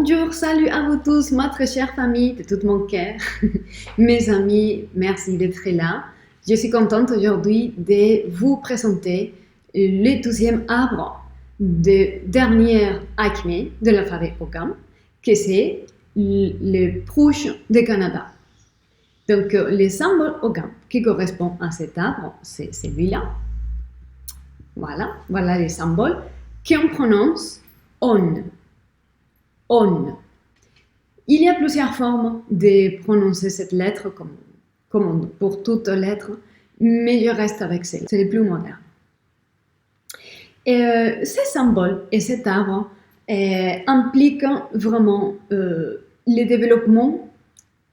Bonjour, salut à vous tous, ma très chère famille de tout mon cœur. Mes amis, merci d'être là. Je suis contente aujourd'hui de vous présenter le 12e arbre de dernière acmé de l'alphabet Ogham, que c'est le prouge du Canada. Donc, le symbole Ogham qui correspond à cet arbre, c'est celui-là. Voilà les symboles qu'on prononce on. On. Il y a plusieurs formes de prononcer cette lettre comme pour toute lettre, mais je reste avec celle-là, c'est le plus moderne. Et ces symboles et cet arbre impliquent vraiment le développement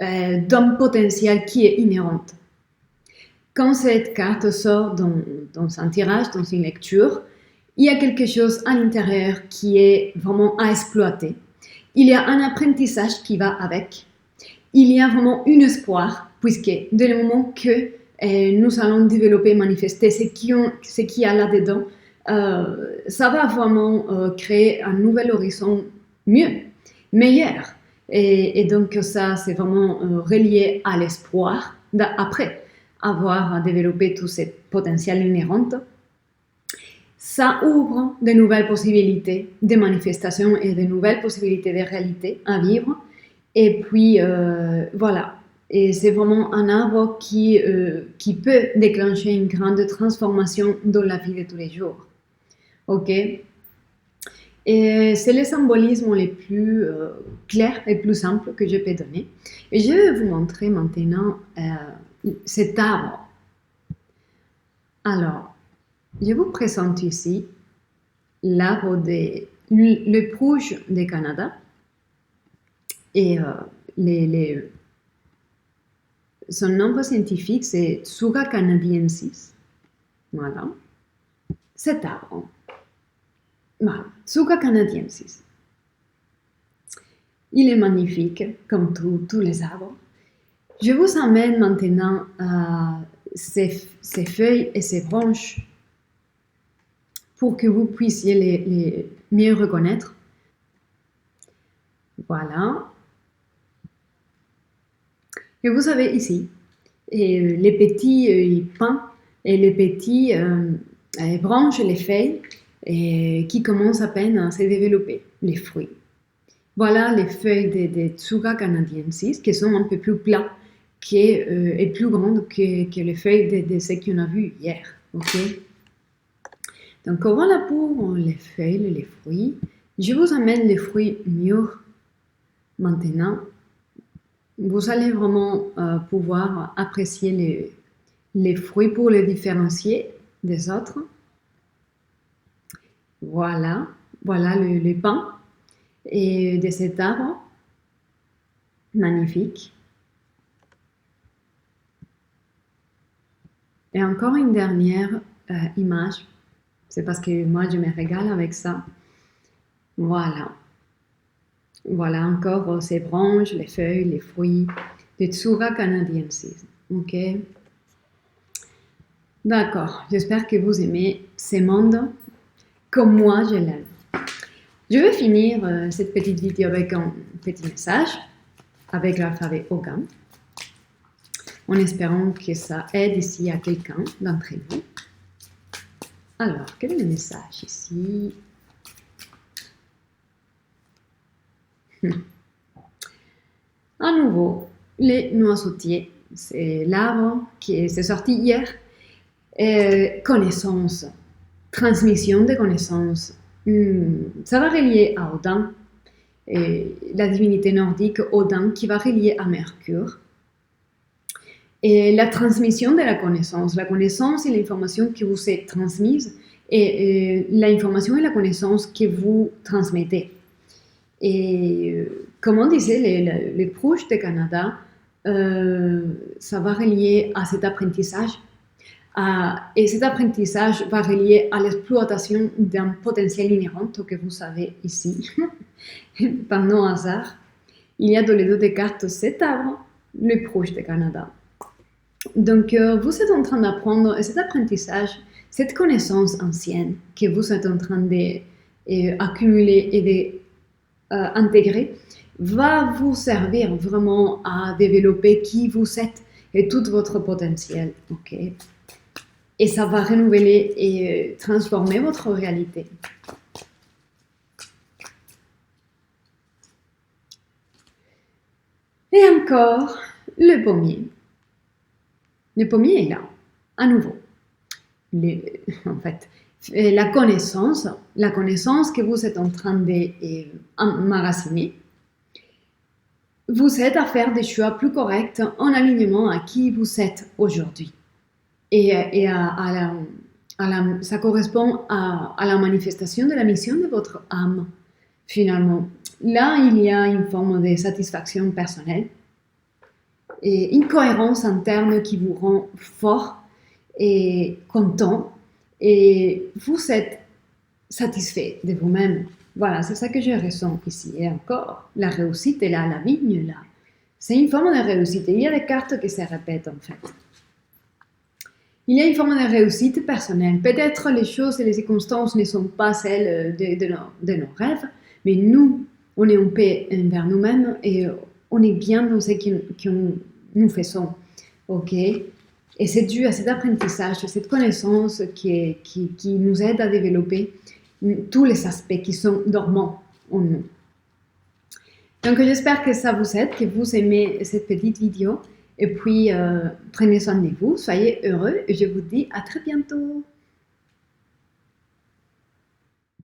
d'un potentiel qui est inhérent. Quand cette carte sort dans un tirage, dans une lecture, il y a quelque chose à l'intérieur qui est vraiment à exploiter. Il y a un apprentissage qui va avec. Il y a vraiment un espoir, puisque dès le moment que nous allons développer, manifester ce qu'il y a là-dedans, ça va vraiment créer un nouvel horizon mieux, meilleur. Et donc ça, c'est vraiment relié à l'espoir après avoir développé tout ce potentiel inhérent. Ça ouvre de nouvelles possibilités de manifestation et de nouvelles possibilités de réalité à vivre. Et puis, voilà. Et c'est vraiment un arbre qui peut déclencher une grande transformation dans la vie de tous les jours. OK? Et c'est le symbolisme le plus clair et plus simple que je peux donner. Et je vais vous montrer maintenant cet arbre. Alors, je vous présente ici l'arbre le prouge du Canada et son nom scientifique c'est Tsuga canadiensis. Voilà, cet arbre. Voilà, Tsuga canadiensis. Il est magnifique comme tous les arbres. Je vous amène maintenant à ses feuilles et ses branches pour que vous puissiez les mieux reconnaître. Voilà. Et vous avez ici les petits pins et les petits branches, les feuilles qui commencent à peine à se développer, les fruits. Voilà les feuilles de Tsuga canadiensis qui sont un peu plus plats et plus grandes que les feuilles de ce qu'on a vu hier. Okay? Donc voilà pour les feuilles, les fruits. Je vous amène les fruits mûrs maintenant. Vous allez vraiment pouvoir apprécier les fruits pour les différencier des autres. Voilà le pain et de cet arbre. Magnifique. Et encore une dernière image. C'est parce que moi, je me régale avec ça. Voilà encore ces branches, les feuilles, les fruits de Tsuga canadiensis. OK? D'accord. J'espère que vous aimez ce monde comme moi, je l'aime. Je vais finir cette petite vidéo avec un petit message avec l'alphabet Ogham, en espérant que ça aide ici à quelqu'un d'entre vous. Alors, quel est le message ici? À nouveau, les noisetiers, c'est l'arbre qui s'est sorti hier. Connaissance, transmission de connaissances. Ça va relier à Odin, la divinité nordique Odin qui va relier à Mercure. Et la transmission de la connaissance et l'information que vous êtes transmise et l'information et la connaissance que vous transmettez. Et comme on disait, le prouge du Canada, ça va relier à cet apprentissage. Et cet apprentissage va relier à l'exploitation d'un potentiel inhérent que vous savez ici. Par non hasard, il y a dans les deux des cartes cet arbre, le prouge du Canada. Donc, vous êtes en train d'apprendre cet apprentissage, cette connaissance ancienne que vous êtes en train d'accumuler et intégré va vous servir vraiment à développer qui vous êtes et tout votre potentiel. Okay? Et ça va renouveler et transformer votre réalité. Et encore, le pommier. Le pommier est là, à nouveau. En fait, la connaissance que vous êtes en train d'emmagasiner, vous aide à faire des choix plus corrects en alignement à qui vous êtes aujourd'hui. Et ça correspond à la manifestation de la mission de votre âme, finalement. Là, il y a une forme de satisfaction personnelle et une cohérence interne qui vous rend fort et content et vous êtes satisfait de vous-même. Voilà, c'est ça que je ressens ici. Et encore, la réussite est là, la vigne là. C'est une forme de réussite. Il y a des cartes qui se répètent en fait. Il y a une forme de réussite personnelle. Peut-être les choses et les circonstances ne sont pas celles de nos rêves, mais nous, on est en paix envers nous-mêmes et on est bien dans ce que nous faisons. Ok? Et c'est dû à cet apprentissage, à cette connaissance qui nous aide à développer tous les aspects qui sont dormants en nous. Donc j'espère que ça vous aide, que vous aimez cette petite vidéo. Et puis prenez soin de vous, soyez heureux et je vous dis à très bientôt.